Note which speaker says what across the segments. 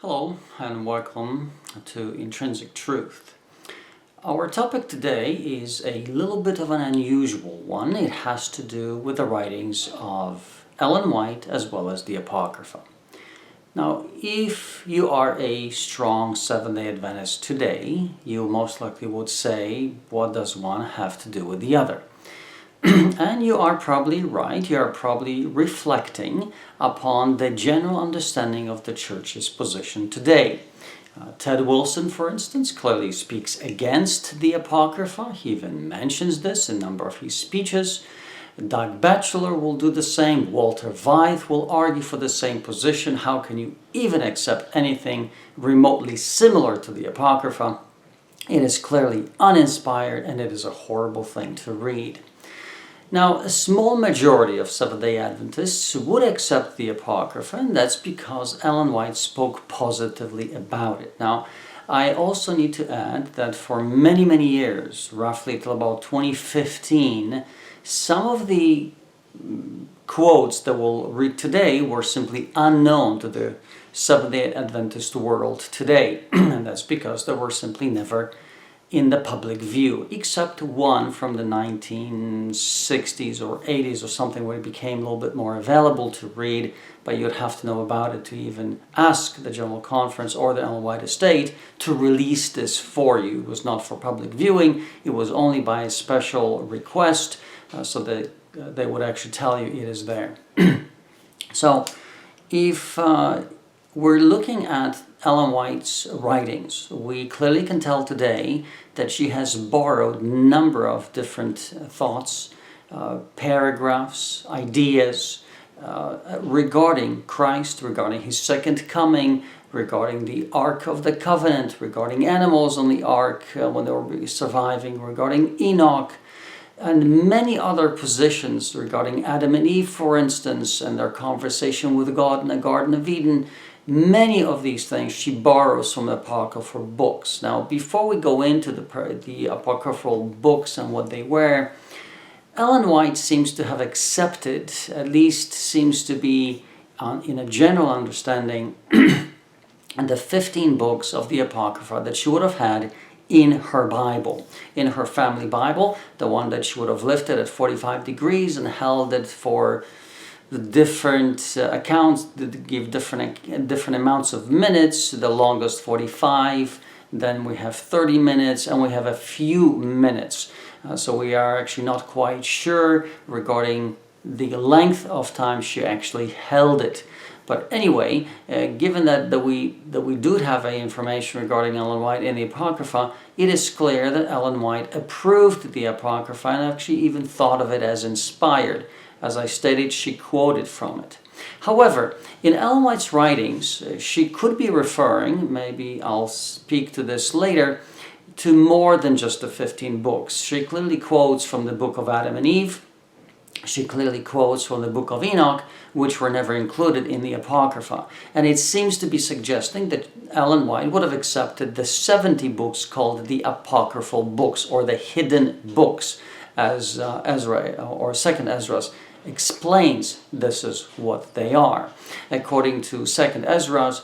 Speaker 1: Hello and welcome to Intrinsic Truth. Our topic today is a little bit of an unusual one. It has to do with the writings of Ellen White as well as the Apocrypha. Now, if you are a strong Seventh-day Adventist today, you most likely would say, what does one have to do with the other? And you are probably right. You are probably reflecting upon the general understanding of the Church's position today. Ted Wilson, for instance, clearly speaks against the Apocrypha. He even mentions this in a number of his speeches. Doug Batchelor will do the same. Walter Veith will argue for the same position. How can you even accept anything remotely similar to the Apocrypha? It is clearly uninspired and it is a horrible thing to read. Now, a small majority of Seventh-day Adventists would accept the Apocrypha, and that's because Ellen White spoke positively about it. Now, I also need to add that for many, many years, roughly till about 2015, some of the quotes that we'll read today were simply unknown to the Seventh-day Adventist world today, and that's because they were simply never in the public view, except one from the 1960s or 80s or something where it became a little bit more available to read, but you'd have to know about it to even ask the General Conference or the Ellen White Estate to release this for you. It was not for public viewing, it was only by a special request, so that they would actually tell you it is there. So, if we're looking at Ellen White's writings, we clearly can tell today that she has borrowed a number of different thoughts, paragraphs, ideas regarding Christ, regarding His second coming, regarding the Ark of the Covenant, regarding animals on the Ark when they were surviving, regarding Enoch, and many other positions regarding Adam and Eve, for instance, and their conversation with God in the Garden of Eden. Many of these things she borrows from apocryphal books. Now, before we go into the apocryphal books and what they were, Ellen White seems to have accepted, at least seems to be in a general understanding, the 15 books of the Apocrypha that she would have had in her Bible, in her family Bible, the one that she would have lifted at 45 degrees and held it for the different accounts that give different amounts of minutes, the longest 45, then we have 30 minutes, and we have a few minutes. So we are actually not quite sure regarding the length of time she actually held it. But anyway, given that we do have information regarding Ellen White in the Apocrypha, it is clear that Ellen White approved the Apocrypha and actually even thought of it as inspired. As I stated, she quoted from it. However, in Ellen White's writings, she could be referring, maybe I'll speak to this later, to more than just the 15 books. She clearly quotes from the book of Adam and Eve. She clearly quotes from the book of Enoch, which were never included in the Apocrypha. And it seems to be suggesting that Ellen White would have accepted the 70 books called the apocryphal books, or the hidden books, as Ezra, or Second Ezra, explains this is what they are. According to Second Ezra,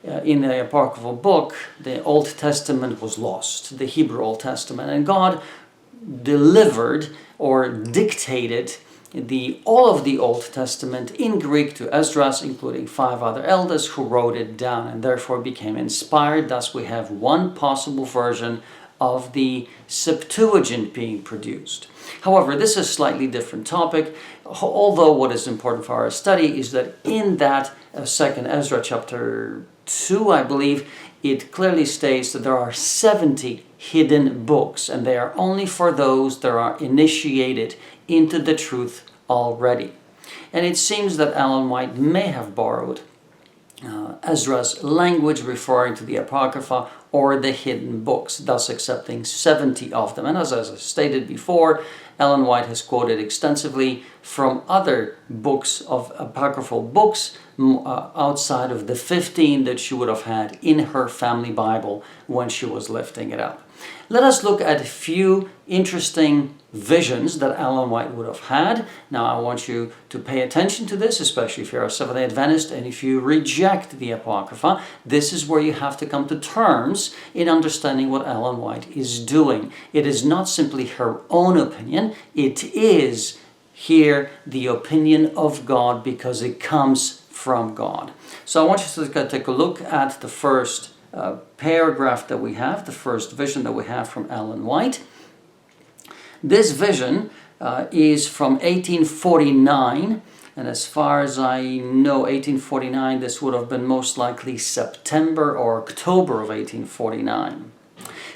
Speaker 1: in the apocryphal book, the Old Testament was lost, the Hebrew Old Testament, and God delivered or dictated all of the Old Testament in Greek to Esdras, including 5 other elders who wrote it down and therefore became inspired. Thus we have one possible version of the Septuagint being produced. However, this is a slightly different topic, although what is important for our study is that in that 2nd Ezra chapter 2, I believe, it clearly states that there are 70 hidden books, and they are only for those that are initiated into the truth already. And it seems that Ellen White may have borrowed Ezra's language referring to the Apocrypha or the hidden books, thus accepting 70 of them. And as I stated before, Ellen White has quoted extensively from other books of apocryphal books outside of the 15 that she would have had in her family Bible when she was lifting it up. Let us look at a few interesting visions that Ellen White would have had. Now I want you to pay attention to this, especially if you're a Seventh-day Adventist and if you reject the Apocrypha. This is where you have to come to terms in understanding what Ellen White is doing. It is not simply her own opinion, it is here the opinion of God because it comes from God. So I want you to take a look at the first paragraph that we have, the first vision that we have from Ellen White. This vision is from 1849, and as far as I know, 1849, this would have been most likely September or October of 1849.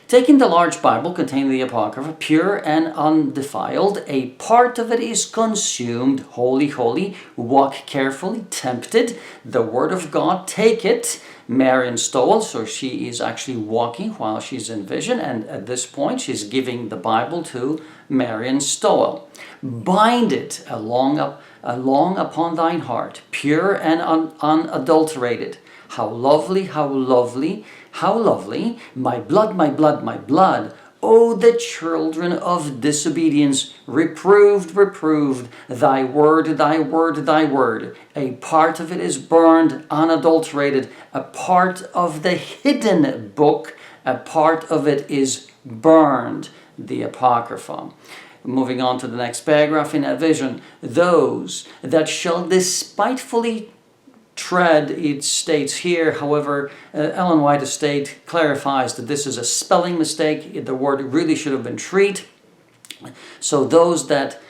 Speaker 1: Taking the large Bible containing the Apocrypha, pure and undefiled, a part of it is consumed, holy, holy, walk carefully, tempted, the Word of God, take it, Marian Stowell, so she is actually walking while she's in vision, and at this point she's giving the Bible to Marian Stowell. Bind it along upon thine heart, pure and unadulterated. How lovely, how lovely, how lovely, my blood, my blood, my blood. O the children of disobedience, reproved, reproved, thy word, thy word, thy word. A part of it is burned, unadulterated. A part of the hidden book, a part of it is burned, the Apocrypha. Moving on to the next paragraph in that vision. Those that shall despitefully tread, it states here, however, Ellen White Estate clarifies that this is a spelling mistake. The word really should have been treat. So those that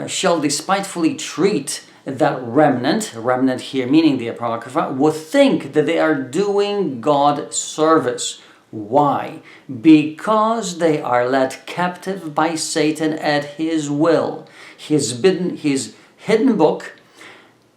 Speaker 1: shall despitefully treat that remnant here meaning the Apocrypha, will think that they are doing God service. Why? Because they are led captive by Satan at his will. His hidden book,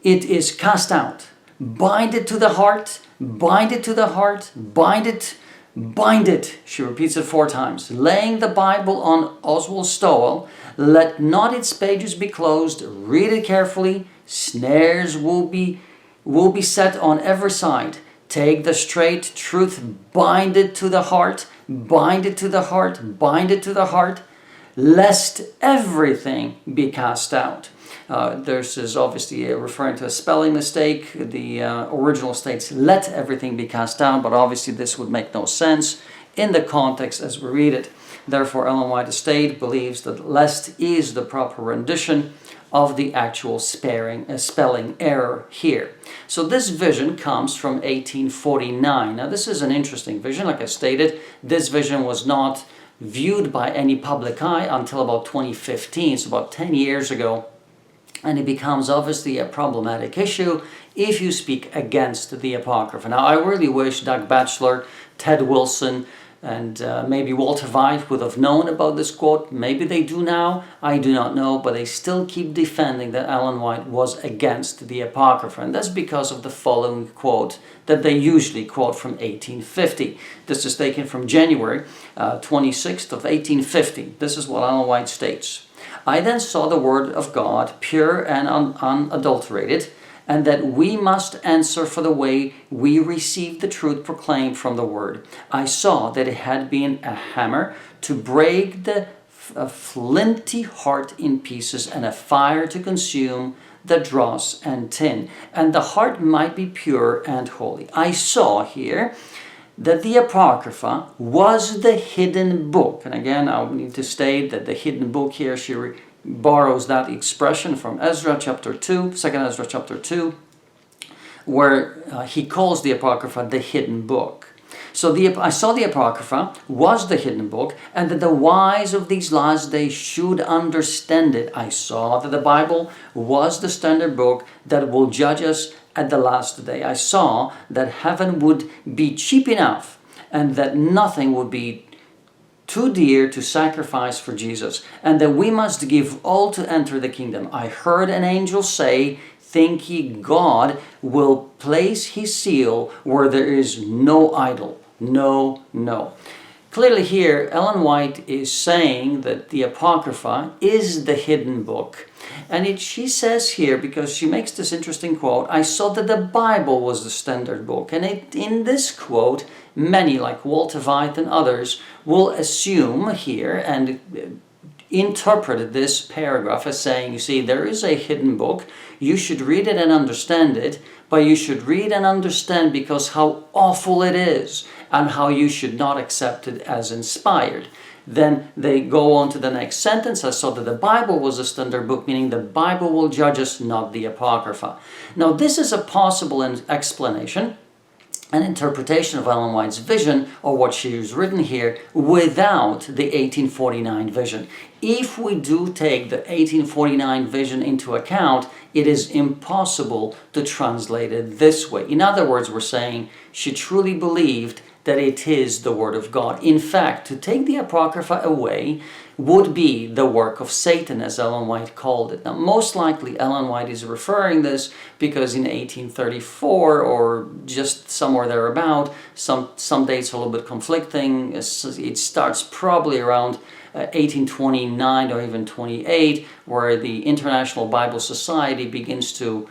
Speaker 1: it is cast out. Bind it to the heart, bind it to the heart, bind it, bind it. She repeats it 4 times. Laying the Bible on Oswald Stowell, let not its pages be closed, read it carefully, snares will be set on every side. Take the straight truth, bind it to the heart, bind it to the heart, bind it to the heart, lest everything be cast out. This is obviously referring to a spelling mistake. The original states, let everything be cast out, but obviously this would make no sense in the context as we read it. Therefore, Ellen White Estate believes that lest is the proper rendition of the actual spelling error here. So this vision comes from 1849. Now this is an interesting vision. Like I stated, this vision was not viewed by any public eye until about 2015, so about 10 years ago. And it becomes obviously a problematic issue if you speak against the Apocrypha. Now I really wish Doug Batchelor, Ted Wilson, and maybe Walter White would have known about this quote. Maybe they do now, I do not know, but they still keep defending that Ellen White was against the Apocrypha. And that's because of the following quote that they usually quote from 1850. This is taken from January 26th of 1850. This is what Ellen White states. I then saw the word of God, pure and unadulterated, and that we must answer for the way we received the truth proclaimed from the word. I saw that it had been a hammer to break the flinty heart in pieces and a fire to consume the dross and tin, and the heart might be pure and holy. I saw here that the Apocrypha was the hidden book. And again, I need to state that the hidden book here, she borrows that expression from Ezra chapter 2, 2 Ezra chapter 2, where he calls the Apocrypha the hidden book. So I saw the Apocrypha was the hidden book, and that the wise of these last days should understand it. I saw that the Bible was the standard book that will judge us at the last day. I saw that heaven would be cheap enough and that nothing would be too dear to sacrifice for Jesus, and that we must give all to enter the kingdom. I heard an angel say, think ye God will place his seal where there is no idol. No, no. Clearly here, Ellen White is saying that the Apocrypha is the hidden book. And she says here, because she makes this interesting quote, I saw that the Bible was the standard book. And in this quote, many, like Walter White and others, will assume here and interpret this paragraph as saying, you see, there is a hidden book. You should read it and understand it, but you should read and understand because how awful it is and how you should not accept it as inspired. Then they go on to the next sentence. I saw that the Bible was a standard book, meaning the Bible will judge us, not the Apocrypha. Now, this is a possible explanation, an interpretation of Ellen White's vision, or what she has written here, without the 1849 vision. If we do take the 1849 vision into account, it is impossible to translate it this way. In other words, we're saying she truly believed that it is the Word of God. In fact, to take the Apocrypha away would be the work of Satan, as Ellen White called it. Now, most likely Ellen White is referring this because in 1834, or just somewhere thereabout, some dates are a little bit conflicting. It starts probably around 1829 or even 28, where the International Bible Society begins to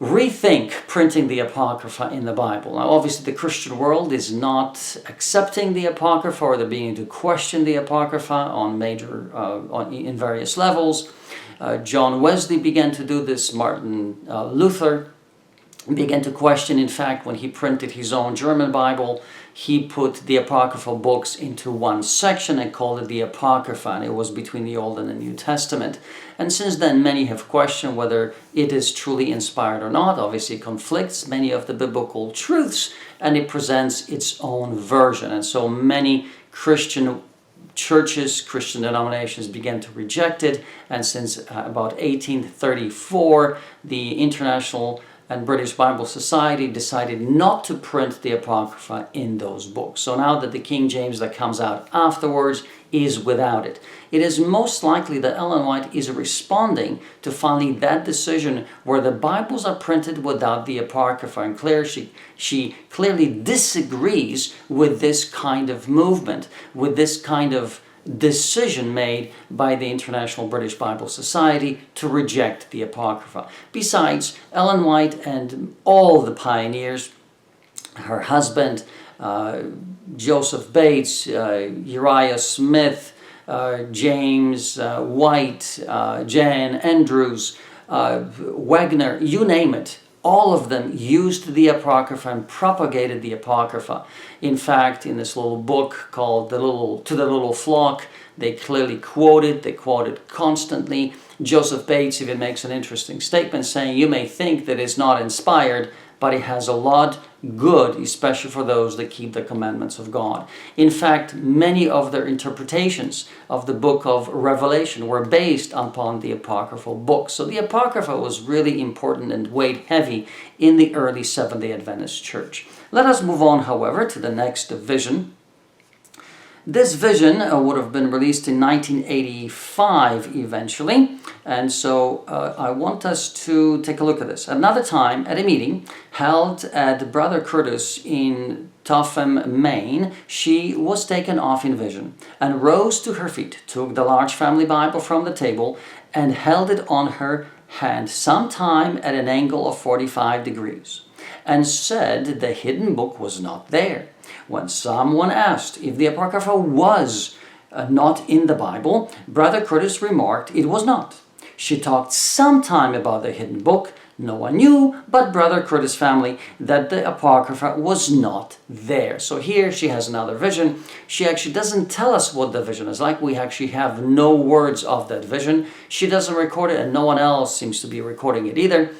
Speaker 1: rethink printing the Apocrypha in the Bible. Now, obviously, the Christian world is not accepting the Apocrypha, or they're beginning to question the Apocrypha on in various levels. John Wesley began to do this. Martin Luther began to question. In fact, when he printed his own German Bible, he put the apocryphal books into one section and called it the Apocrypha, and it was between the Old and the New Testament. And since then, many have questioned whether it is truly inspired or not. Obviously, it conflicts many of the biblical truths, and it presents its own version. And so many Christian churches, Christian denominations began to reject it, and since about 1834, the International and British Bible Society decided not to print the Apocrypha in those books. So now that the King James that comes out afterwards is without it. It is most likely that Ellen White is responding to finally that decision where the Bibles are printed without the Apocrypha. And she clearly disagrees with this kind of movement, with this kind of decision made by the International British Bible Society to reject the Apocrypha. Besides, Ellen White and all the pioneers, her husband, Joseph Bates, Uriah Smith, James White, Jan Andrews, Wagner, you name it, all of them used the Apocrypha and propagated the Apocrypha. In fact, in this little book called To the Little Flock, they clearly they quoted constantly. Joseph Bates even makes an interesting statement saying, you may think that it's not inspired, but it has a lot good, especially for those that keep the commandments of God. In fact, many of their interpretations of the book of Revelation were based upon the apocryphal books. So the Apocrypha was really important and weighed heavy in the early Seventh-day Adventist church. Let us move on, however, to the next vision. This vision would have been released in 1985 eventually, and so I want us to take a look at this. Another time, at a meeting held at Brother Curtis in Topsham, Maine, she was taken off in vision and rose to her feet, took the large family Bible from the table and held it on her hand, sometime at an angle of 45 degrees, and said the hidden book was not there. When someone asked if the Apocrypha was not in the Bible, Brother Curtis remarked it was not. She talked sometime about the hidden book. No one knew but Brother Curtis' family that the Apocrypha was not there. So here she has another vision. She actually doesn't tell us what the vision is like. We actually have no words of that vision. She doesn't record it, and no one else seems to be recording it either.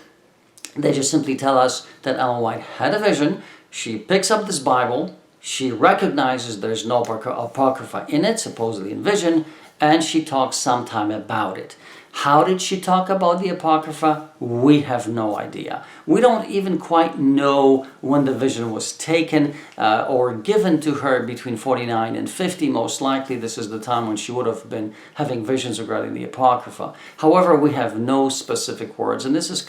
Speaker 1: They just simply tell us that Ellen White had a vision. She picks up this Bible. She recognizes there's no Apocrypha in it, supposedly in vision, and she talks sometime about it. How did she talk about the Apocrypha? We have no idea. We don't even quite know when the vision was taken or given to her between 49 and 50. Most likely this is the time when she would have been having visions regarding the Apocrypha. However, we have no specific words, and this is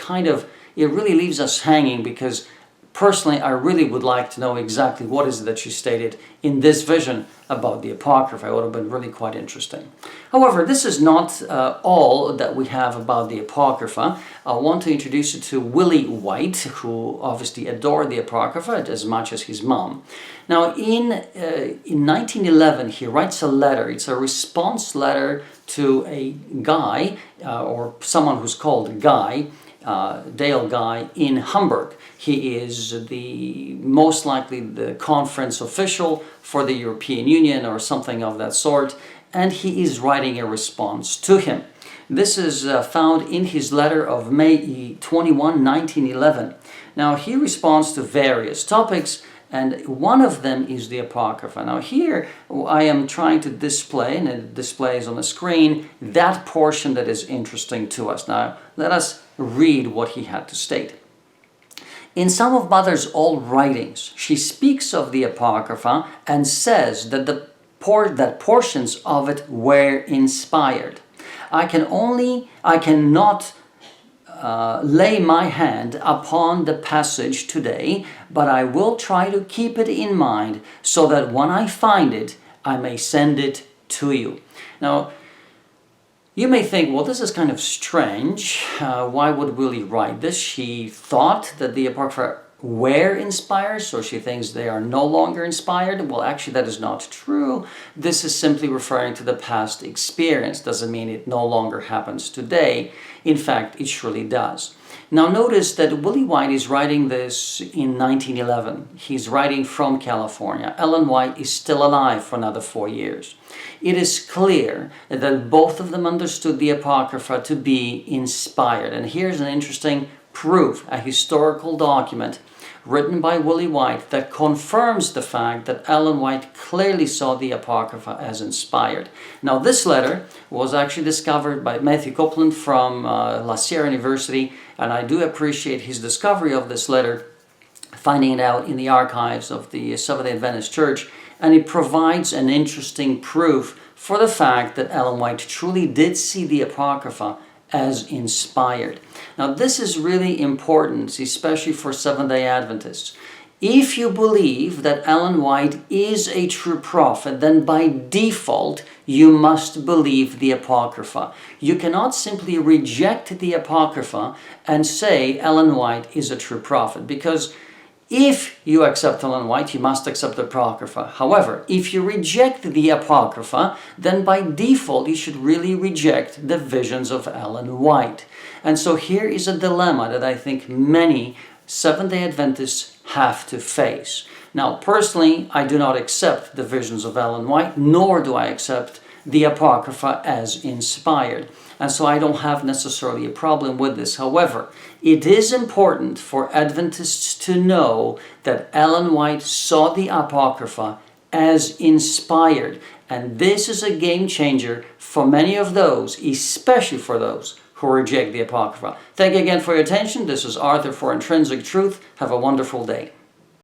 Speaker 1: it really leaves us hanging, because Personally, I really would like to know exactly what is it that she stated in this vision about the Apocrypha. It would have been really quite interesting. However, this is not all that we have about the Apocrypha. I want to introduce you to Willie White, who obviously adored the Apocrypha as much as his mom. Now, in 1911, he writes a letter. It's a response letter to a guy, or someone who's called Guy, Dale Guy, in Hamburg. He is most likely the conference official for the European Union or something of that sort, and he is writing a response to him. This is found in his letter of May 21, 1911. Now, he responds to various topics, and one of them is the Apocrypha. Now here I am trying to display, and it displays on the screen, that portion that is interesting to us. Now let us read what he had to state. In some of Mother's old writings, she speaks of the Apocrypha and says that that portions of it were inspired. I cannot lay my hand upon the passage today, but I will try to keep it in mind so that when I find it, I may send it to you. Now, you may think, well, this is kind of strange. Why would Willie write this? She thought that the Apocrypha were inspired, so she thinks they are no longer inspired. Well, actually, that is not true. This is simply referring to the past experience. Doesn't mean it no longer happens today. In fact, it surely does. Now, notice that Willie White is writing this in 1911. He's writing from California. Ellen White is still alive for another 4 years. It is clear that both of them understood the Apocrypha to be inspired. And here's an interesting proof, a historical document written by Willie White that confirms the fact that Ellen White clearly saw the Apocrypha as inspired. Now, this letter was actually discovered by Matthew Copeland from La Sierra University, and I do appreciate his discovery of this letter, finding it out in the archives of the Seventh-day Adventist Church, and it provides an interesting proof for the fact that Ellen White truly did see the Apocrypha as inspired. Now, this is really important, especially for Seventh-day Adventists. If you believe that Ellen White is a true prophet, then by default, you must believe the Apocrypha. You cannot simply reject the Apocrypha and say Ellen White is a true prophet, because if you accept Ellen White, you must accept the Apocrypha. However, if you reject the Apocrypha, then by default you should really reject the visions of Ellen White. And so here is a dilemma that I think many Seventh-day Adventists have to face. Now, personally, I do not accept the visions of Ellen White, nor do I accept the Apocrypha as inspired. And so I don't have necessarily a problem with this. However, it is important for Adventists to know that Ellen White saw the Apocrypha as inspired. And this is a game changer for many of those, especially for those who reject the Apocrypha. Thank you again for your attention. This is Arthur for Intrinsic Truth. Have a wonderful day.